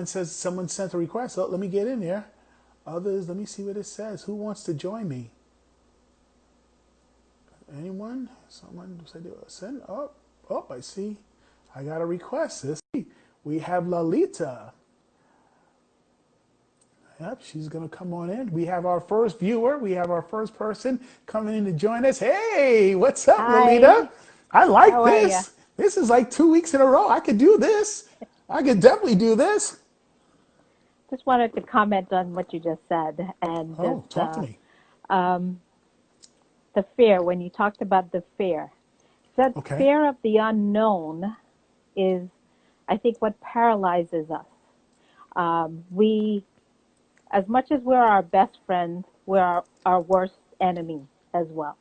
It says someone sent a request. Oh, let me get in there. Others, let me see what it says. Who wants to join me? Anyone? Someone said they send. Oh, oh, I see. I got a request. Let's see. We have Lalita. Yep, she's going to come on in. We have our first viewer. We have our first person coming in to join us. Hey, what's up, Hi, Lalita? I like how are you? this. This is like 2 weeks in a row. I could do this. I could definitely do this. Just wanted to comment on what you just said and just Oh, talk to me. um, the fear, when you talked about the fear. That Okay. fear of the unknown is, I think, what paralyzes us. We, as much as we're our best friends, we're our worst enemy as well.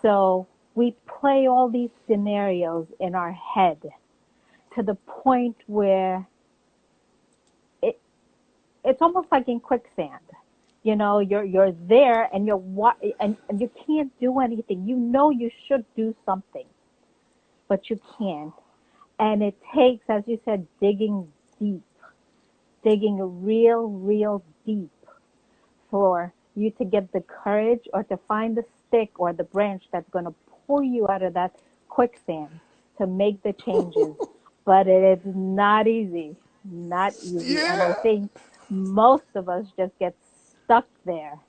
So we play all these scenarios in our head to the point where it, it's almost like in quicksand. You know, you're there and and you can't do anything. You know you should do something, but you can't. And it takes, as you said, digging deep, digging real deep for you to get the courage or to find the stick or the branch that's going to pull you out of that quicksand to make the changes. But it is not easy, not easy. And I Yeah. think most of us just get stuck there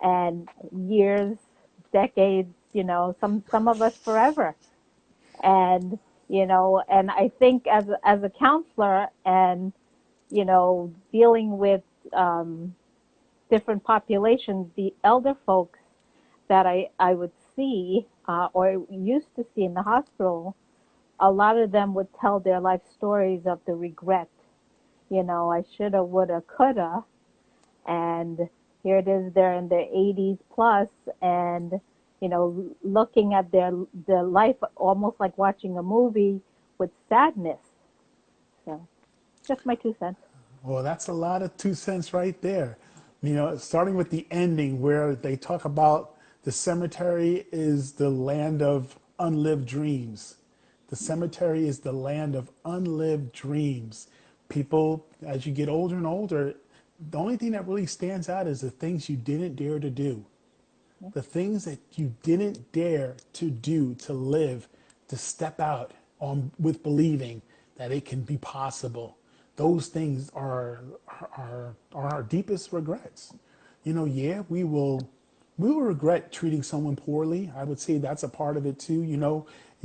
and years, decades, some of us forever. And, and I think as a counselor and, dealing with, um, different populations, the elder folks that I would see or used to see in the hospital, a lot of them would tell their life stories of the regret. I shoulda, woulda, coulda, and here it is. They're in their 80s plus, and looking at their life almost like watching a movie with sadness. So, just my 2 cents. Well, that's a lot of 2 cents right there. Starting with the ending where they talk about the cemetery is the land of unlived dreams. The cemetery is the land of unlived dreams. People, as you get older and older, the only thing that really stands out is the things you didn't dare to do. The things that you didn't dare to do, to live, to step out on with believing that it can be possible. Those things are our deepest regrets. Yeah, we will regret treating someone poorly. I would say that's a part of it too.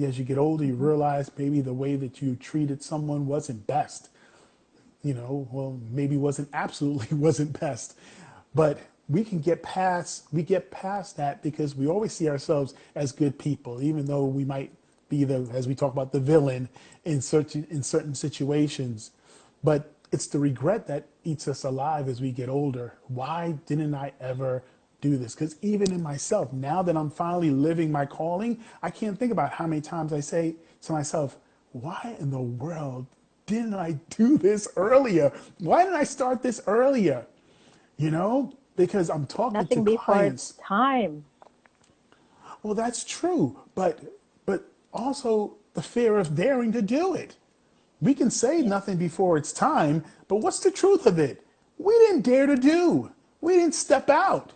As you get older, you Hmm. realize maybe the way that you treated someone wasn't best. Well, maybe wasn't absolutely wasn't best, but we get past that because we always see ourselves as good people, even though we might be as we talk about, the villain in certain situations. But it's the regret that eats us alive as we get older. Why didn't I ever do this? Because even in myself, now that I'm finally living my calling, I can't think about how many times I say to myself, why in the world didn't I do this earlier? Why didn't I start this earlier? Because I'm talking to Nothing before its clients. time. Well, that's true, but also the fear of daring to do it. We can say Yeah. nothing before it's time, but what's the truth of it? We didn't dare to do. We didn't step out.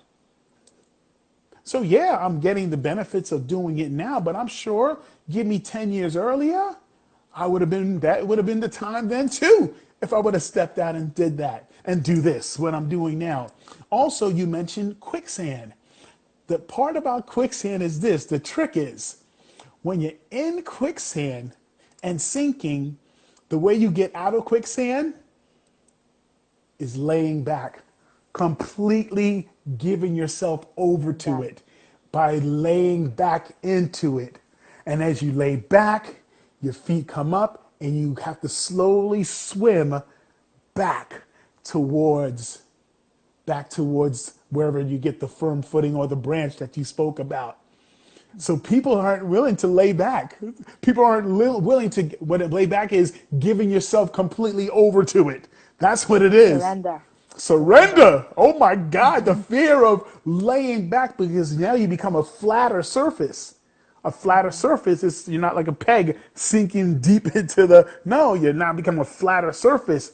So yeah, I'm getting the benefits of doing it now, but I'm sure give me 10 years earlier, that would have been the time then too, if I would have stepped out and did that and do this, what I'm doing now. Also, you mentioned quicksand. The part about quicksand is this, the trick is when you're in quicksand and sinking, the way you get out of quicksand is laying back, completely giving yourself over to Yes. it by laying back into it. And as you lay back, your feet come up and you have to slowly swim back towards back towards wherever you get the firm footing or the branch that you spoke about. So people aren't willing to lay back. People aren't willing to, what lay back is giving yourself completely over to it. That's what it is. Surrender. Surrender. Surrender. Oh my God, the Hmm. fear of laying back because now you become a flatter surface. A flatter Hmm. surface is you're not like a peg sinking deep into the, no, you're now become a flatter surface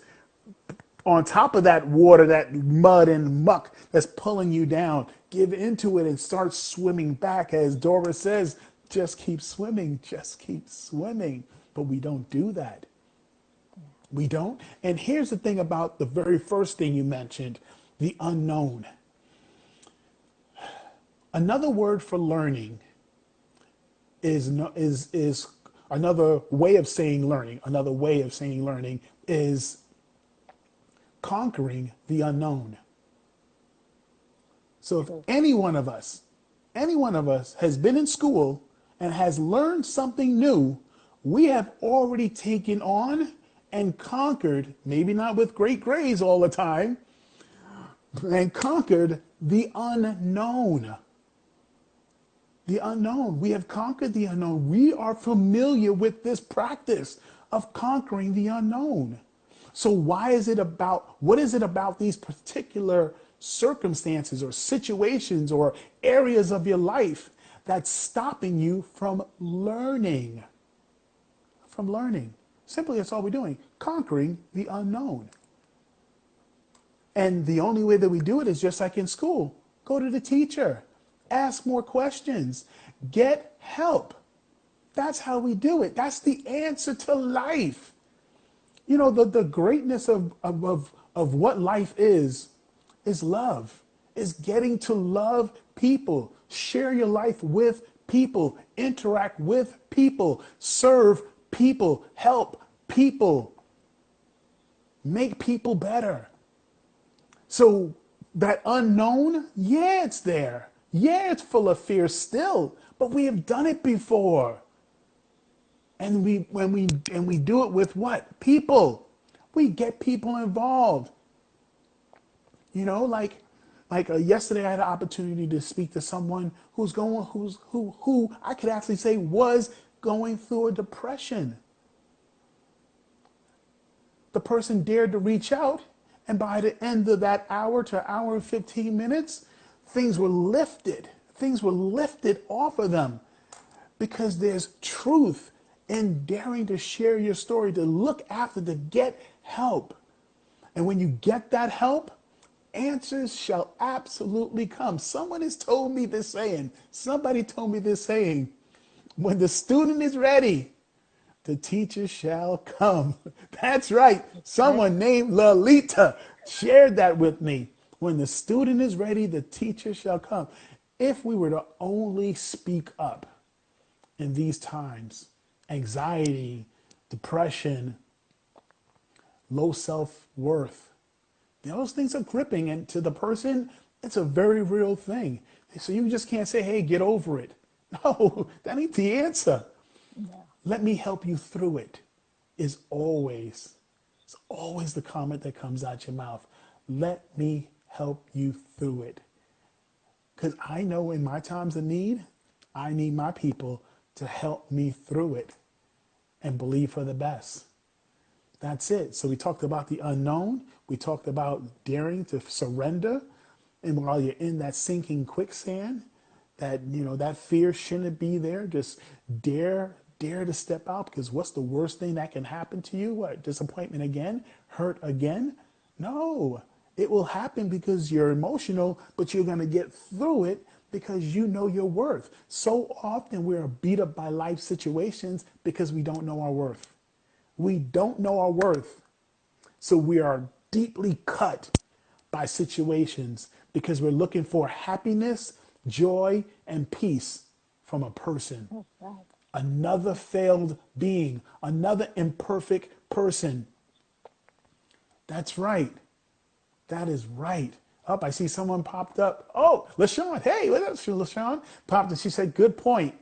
on top of that water, that mud and muck that's pulling you down. Give into it and start swimming back. As Dora says, just keep swimming, just keep swimming. But we don't do that. We don't. And here's the thing about the very first thing you mentioned, the unknown. Another word for learning is another way of saying learning. Another way of saying learning is conquering the unknown. So if any one of us has been in school and has learned something new, we have already taken on and conquered, maybe not with great grades all the time, and conquered the unknown. The unknown. We have conquered the unknown. We are familiar with this practice of conquering the unknown. So what is it about these particular circumstances or situations or areas of your life that's stopping you from learning? From learning. Simply, that's all we're doing. Conquering the unknown. And the only way that we do it is just like in school. Go to the teacher. Ask more questions. Get help. That's how we do it. That's the answer to life. You know, the greatness of what life is love, is getting to love people, share your life with people, interact with people, serve people, help people, make people better. So that unknown, yeah, it's there. Yeah, it's full of fear still, but we have done it before. And when we do it with what? People. We get people involved. You know, yesterday I had an opportunity to speak to someone who I could actually say was going through a depression. The person dared to reach out, and by the end of that hour to hour and 15 minutes, things were lifted. Things were lifted off of them because there's truth in daring to share your story, to look after, to get help. And when you get that help, answers shall absolutely come. Someone has told me this saying. Somebody told me this saying. When the student is ready, the teacher shall come. That's right. Someone named Lolita shared that with me. When the student is ready, the teacher shall come. If we were to only speak up in these times, anxiety, depression, low self-worth, those things are gripping, and to the person, it's a very real thing. So you just can't say, hey, get over it. No, that ain't the answer. Yeah. Let me help you through it is always, it's always the comment that comes out your mouth. Let me help you through it. Because I know in my times of need, I need my people to help me through it and believe for the best. That's it. So we talked about the unknown. We talked about daring to surrender. And while you're in that sinking quicksand, that fear shouldn't be there. Just dare to step out, because what's the worst thing that can happen to you? What? Disappointment again? Hurt again? No. It will happen because you're emotional, but you're going to get through it because you know your worth. So often we are beat up by life situations because we don't know our worth. We don't know our worth. So we are deeply cut by situations because we're looking for happiness, joy, and peace from a person. That's right. Another failed being, another imperfect person. That's right. That is right. Up, I see someone popped up. Oh, LaShawn. Hey, what up, LaShawn? Popped and she said, good point.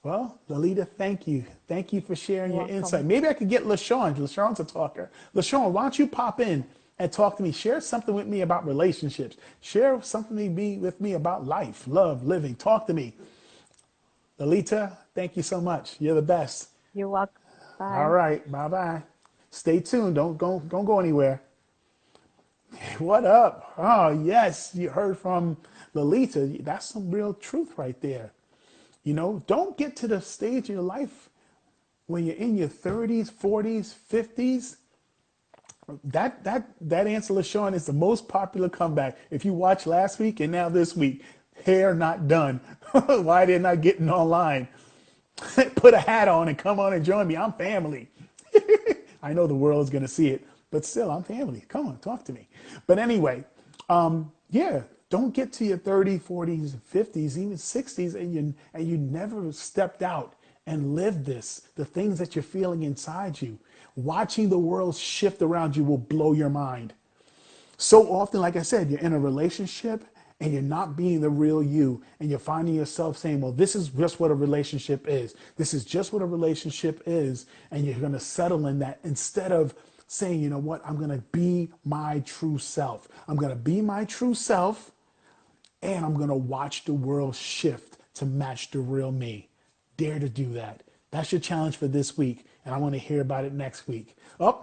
Well, Lolita, thank you. Thank you for sharing You're your insight. welcome. Maybe I could get LaShawn. LaShawn's a talker. LaShawn, why don't you pop in and talk to me? Share something with me about relationships. Share something with me about life, love, living. Talk to me. Lolita, thank you so much. You're the best. You're welcome. All Bye. right. Bye-bye. Stay tuned. Don't go anywhere. What up? Oh, yes. You heard from Lolita. That's some real truth right there. Don't get to the stage in your life when you're in your 30s, 40s, 50s, That answer, LaShawn, is the most popular comeback. If you watched last week and now this week, hair not done. Why they're not getting online? Put a hat on and come on and join me. I'm family. I know the world is going to see it, but still, I'm family. Come on, talk to me. But anyway, yeah, don't get to your 30s, 40s, 50s, even 60s, and you never stepped out and lived this. The things that you're feeling inside you, watching the world shift around you will blow your mind. So often, like I said, you're in a relationship and you're not being the real you, and you're finding yourself saying, well, this is just what a relationship is. This is just what a relationship is. And you're going to settle in that instead of saying, you know what, I'm going to be my true self. I'm going to be my true self, and I'm going to watch the world shift to match the real me. Dare to do that. That's your challenge for this week, and I want to hear about it next week. Oh,